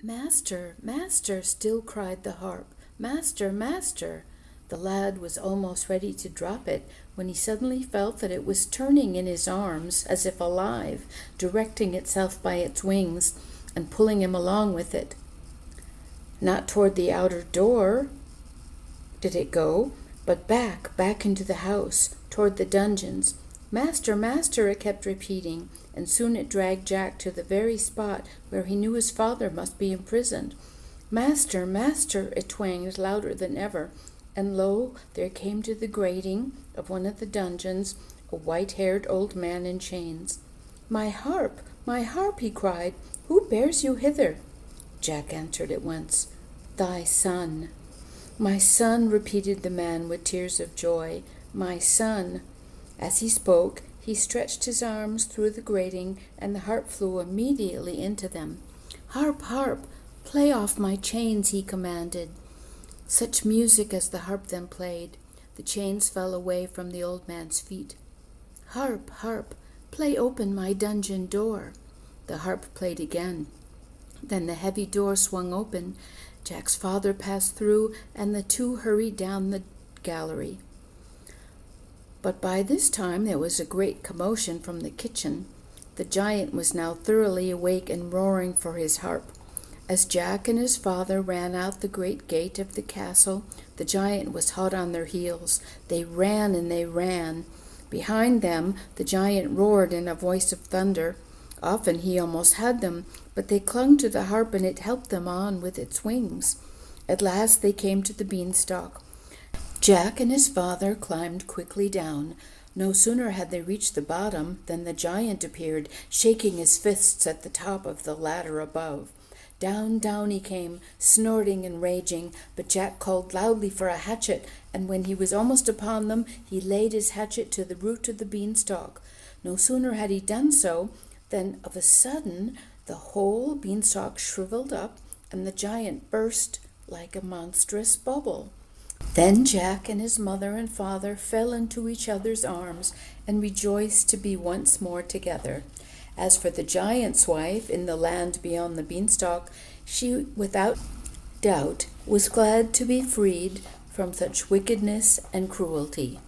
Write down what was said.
"Master, master," still cried the harp. "Master, master." The lad was almost ready to drop it when he suddenly felt that it was turning in his arms as if alive, directing itself by its wings and pulling him along with it. Not toward the outer door did it go, but back into the house, toward the dungeons. "Master, master," it kept repeating, and soon it dragged Jack to the very spot where he knew his father must be imprisoned. "Master, master," it twanged louder than ever, and lo, there came to the grating of one of the dungeons a white-haired old man in chains. My harp, he cried. "Who bears you hither?" Jack answered at once, "Thy son." "My son," repeated the man with tears of joy, "my son." As he spoke, he stretched his arms through the grating, and the harp flew immediately into them. "Harp, harp, play off my chains," he commanded. Such music as the harp then played. The chains fell away from the old man's feet. "Harp, harp, play open my dungeon door." The harp played again. Then the heavy door swung open. Jack's father passed through, and the two hurried down the gallery. But by this time there was a great commotion from the kitchen. The giant was now thoroughly awake and roaring for his harp. As Jack and his father ran out the great gate of the castle, the giant was hot on their heels. They ran and they ran. Behind them, the giant roared in a voice of thunder. Often he almost had them, but they clung to the harp and it helped them on with its wings. At last they came to the beanstalk. Jack and his father climbed quickly down. No sooner had they reached the bottom than the giant appeared, shaking his fists at the top of the ladder above. Down, down he came, snorting and raging, but Jack called loudly for a hatchet, and when he was almost upon them, he laid his hatchet to the root of the beanstalk. No sooner had he done so than of a sudden the whole beanstalk shriveled up, and the giant burst like a monstrous bubble. Then Jack and his mother and father fell into each other's arms and rejoiced to be once more together. As for the giant's wife in the land beyond the beanstalk, she without doubt was glad to be freed from such wickedness and cruelty.